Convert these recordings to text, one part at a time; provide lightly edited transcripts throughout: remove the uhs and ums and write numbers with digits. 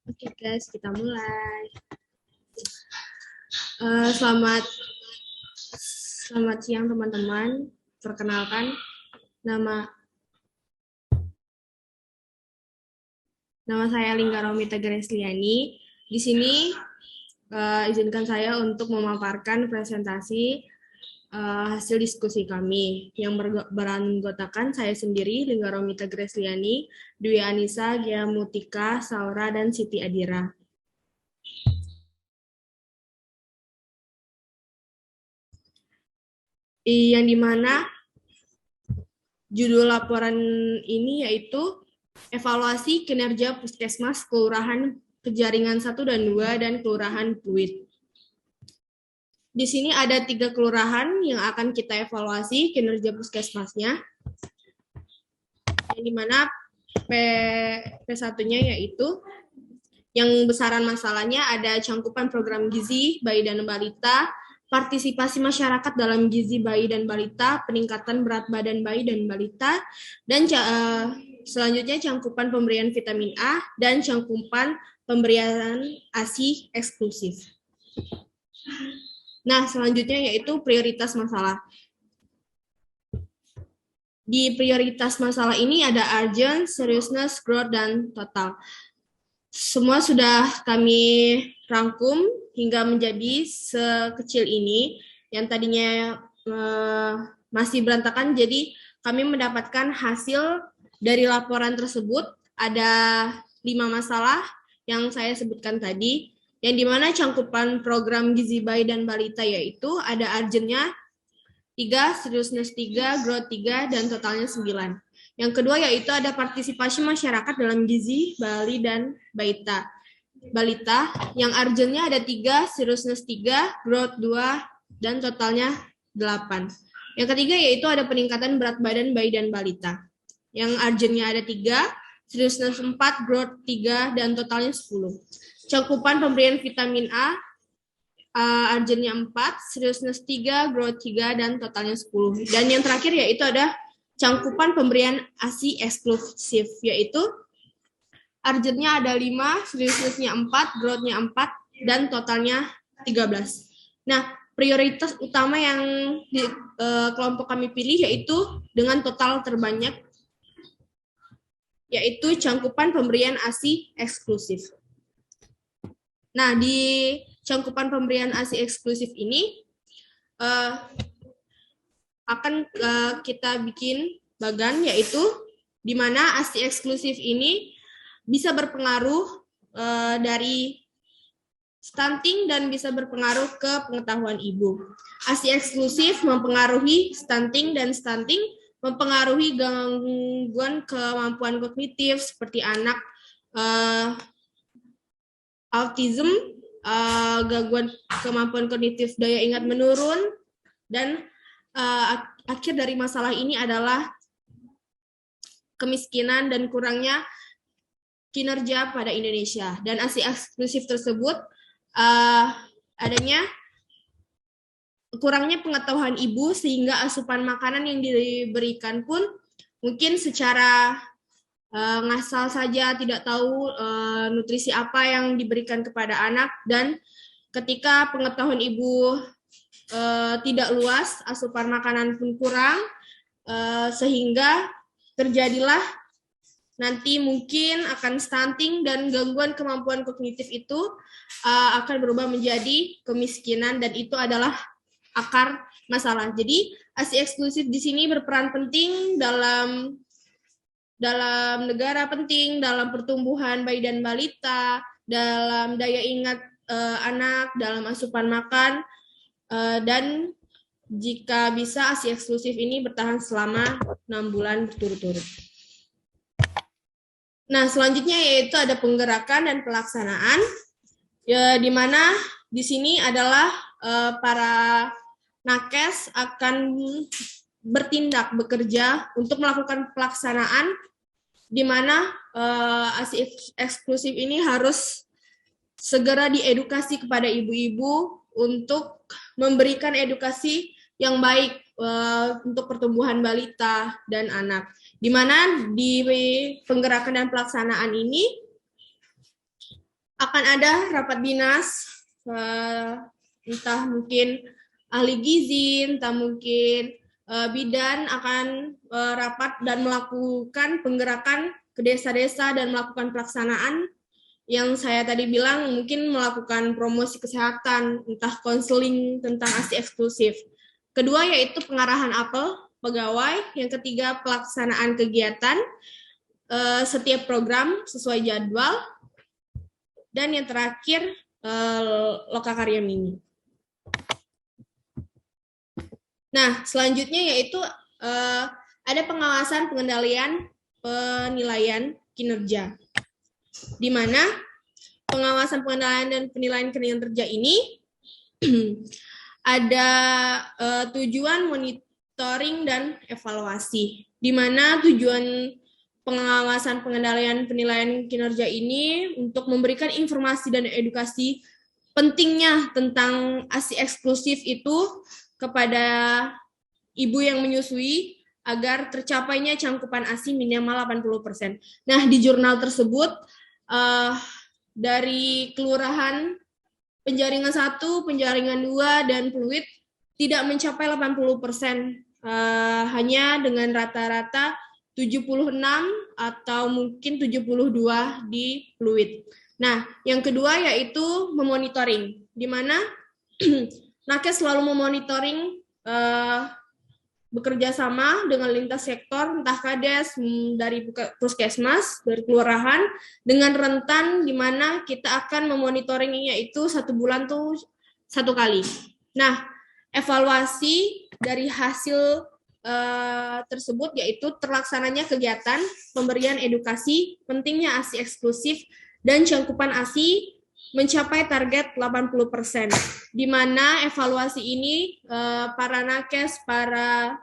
Oke guys, kita mulai. Selamat siang teman-teman. Perkenalkan, nama saya Lingga Romita Gresliani. Di sini izinkan saya untuk memaparkan presentasi hasil diskusi kami yang beranggotakan saya sendiri, Lingga Romita Gresliani, Dwi Anissa, Gia Mutika, Saura, dan Siti Adira. Yang dimana judul laporan ini yaitu evaluasi kinerja Puskesmas Kelurahan Pejaringan 1 dan 2 dan Kelurahan Pluit. Di sini ada 3 kelurahan yang akan kita evaluasi kinerja puskesmasnya, yang dimana P1-nya yaitu yang besaran masalahnya ada cangkupan program gizi bayi dan balita, partisipasi masyarakat dalam gizi bayi dan balita, peningkatan berat badan bayi dan balita, dan selanjutnya cangkupan pemberian vitamin A, dan cangkupan pemberian ASI eksklusif. Nah, selanjutnya yaitu prioritas masalah. Di prioritas masalah ini ada urgent, seriousness, growth, dan total. Semua sudah kami rangkum hingga menjadi sekecil ini, yang tadinya masih berantakan, jadi kami mendapatkan hasil dari laporan tersebut, ada 5 masalah yang saya sebutkan tadi, yang dimana cangkupan program gizi bayi dan balita yaitu ada urgent-nya 3, seriousness 3, growth 3, dan totalnya 9. Yang kedua yaitu ada partisipasi masyarakat dalam gizi bayi dan balita, yang urgent-nya ada 3, seriousness 3, growth 2, dan totalnya 8. Yang ketiga yaitu ada peningkatan berat badan bayi dan balita, yang urgent-nya ada 3, seriousness 4, growth 3, dan totalnya 10. Cakupan pemberian vitamin A, urgent-nya 4, seriousness 3, growth 3, dan totalnya 10. Dan yang terakhir yaitu ada cangkupan pemberian ASI eksklusif, yaitu urgent-nya ada 5, seriousness-nya 4, growth-nya 4, dan totalnya 13. Nah, prioritas utama yang di kelompok kami pilih yaitu dengan total terbanyak, yaitu cangkupan pemberian ASI eksklusif. Nah, di cangkupan pemberian ASI eksklusif ini akan kita bikin bagan, yaitu di mana ASI eksklusif ini bisa berpengaruh dari stunting dan bisa berpengaruh ke pengetahuan ibu. ASI eksklusif mempengaruhi stunting, dan stunting mempengaruhi gangguan kemampuan kognitif seperti anak autism, gangguan kemampuan kognitif daya ingat menurun, dan akhir dari masalah ini adalah kemiskinan dan kurangnya kinerja pada Indonesia. Dan ASI eksklusif tersebut adanya kurangnya pengetahuan ibu, sehingga asupan makanan yang diberikan pun mungkin secara ngasal saja, tidak tahu nutrisi apa yang diberikan kepada anak, dan ketika pengetahuan ibu tidak luas, asupan makanan pun kurang, sehingga terjadilah nanti mungkin akan stunting, dan gangguan kemampuan kognitif itu akan berubah menjadi kemiskinan, dan itu adalah akar masalah. Jadi ASI eksklusif di sini berperan penting dalam negara, penting dalam pertumbuhan bayi dan balita, dalam daya ingat anak, dalam asupan makan, dan jika bisa ASI eksklusif ini bertahan selama 6 bulan berturut-turut. Nah, selanjutnya yaitu ada penggerakan dan pelaksanaan, ya, di mana di sini adalah para nakes akan bertindak, bekerja untuk melakukan pelaksanaan, di mana ASI eksklusif ini harus segera diedukasi kepada ibu-ibu untuk memberikan edukasi yang baik untuk pertumbuhan balita dan anak. Di mana di penggerakan dan pelaksanaan ini akan ada rapat dinas, entah mungkin ahli gizi, entah mungkin bidan akan rapat dan melakukan penggerakan ke desa-desa dan melakukan pelaksanaan yang saya tadi bilang, mungkin melakukan promosi kesehatan, entah konseling tentang ASI eksklusif. Kedua yaitu pengarahan apel pegawai, yang ketiga pelaksanaan kegiatan setiap program sesuai jadwal, dan yang terakhir lokakarya mini. Nah, selanjutnya yaitu ada pengawasan pengendalian penilaian kinerja, di mana pengawasan pengendalian dan penilaian kinerja ini ada tujuan monitoring dan evaluasi, di mana tujuan pengawasan pengendalian penilaian kinerja ini untuk memberikan informasi dan edukasi pentingnya tentang ASI eksklusif itu kepada ibu yang menyusui agar tercapainya cangkupan ASI minimal 80%. Nah, di jurnal tersebut dari kelurahan penjaringan 1, penjaringan 2, dan Pluit tidak mencapai 80%, hanya dengan rata-rata 76 atau mungkin 72 di Pluit. Nah, yang kedua yaitu memonitoring, di mana Nakes selalu memonitoring bekerja sama dengan lintas sektor, entah Kades, dari puskesmas, dari kelurahan, dengan rentan di mana kita akan memonitoringnya itu 1 bulan tuh 1 kali. Nah, evaluasi dari hasil tersebut yaitu terlaksananya kegiatan pemberian edukasi pentingnya ASI eksklusif dan cangkupan ASI mencapai target 80%, di mana evaluasi ini para nakes, para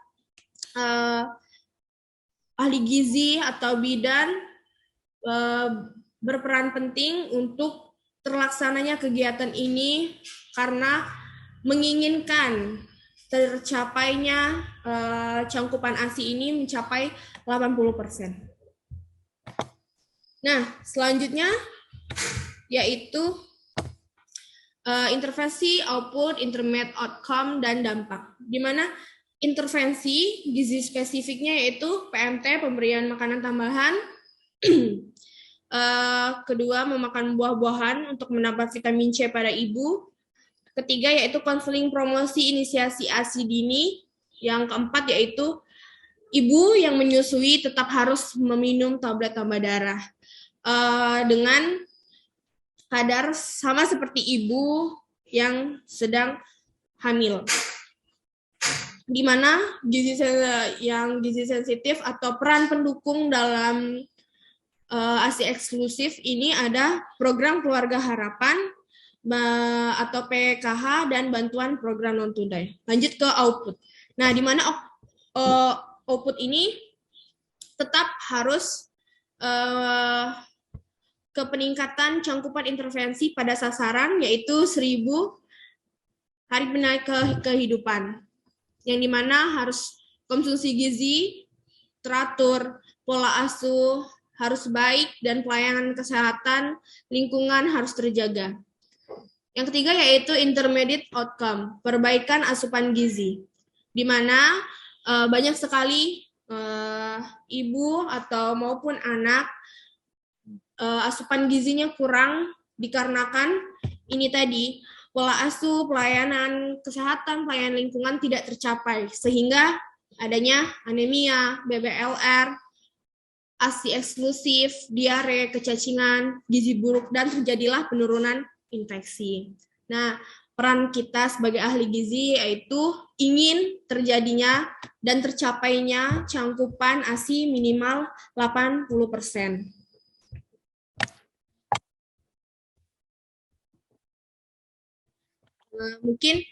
ahli gizi atau bidan berperan penting untuk terlaksananya kegiatan ini karena menginginkan tercapainya cangkupan ASI ini mencapai 80%. Nah, selanjutnya yaitu intervensi, output, intermediate outcome, dan dampak. Di mana intervensi gizi spesifiknya yaitu PMT, pemberian makanan tambahan. Kedua, memakan buah-buahan untuk menambah vitamin C pada ibu. Ketiga yaitu konseling promosi inisiasi ASI dini. Yang keempat yaitu ibu yang menyusui tetap harus meminum tablet tambah darah dengan kadar sama seperti ibu yang sedang hamil. Di mana gizi sensitif atau peran pendukung dalam ASI eksklusif ini ada program Keluarga Harapan atau PKH dan bantuan program non tunai. Lanjut ke output. Nah, di mana output ini tetap harus ke peningkatan cangkupan intervensi pada sasaran yaitu 1000 hari benar kehidupan, yang dimana harus konsumsi gizi teratur, pola asuh harus baik, dan pelayanan kesehatan lingkungan harus terjaga. Yang ketiga yaitu intermediate outcome, perbaikan asupan gizi, di mana banyak sekali ibu atau maupun anak asupan gizinya kurang dikarenakan ini tadi pola asuh, pelayanan kesehatan, pelayanan lingkungan tidak tercapai, sehingga adanya anemia, BBLR, ASI eksklusif, diare, kecacingan, gizi buruk, dan terjadilah penurunan infeksi. Nah, peran kita sebagai ahli gizi yaitu ingin terjadinya dan tercapainya cangkupan ASI minimal 80%. Mungkin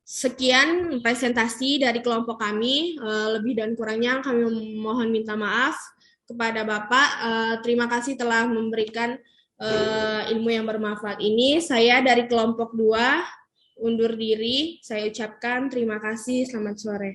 sekian presentasi dari kelompok kami, lebih dan kurangnya kami mohon minta maaf kepada Bapak. Terima kasih telah memberikan ilmu yang bermanfaat ini. Saya dari kelompok 2 undur diri, saya ucapkan terima kasih, selamat sore.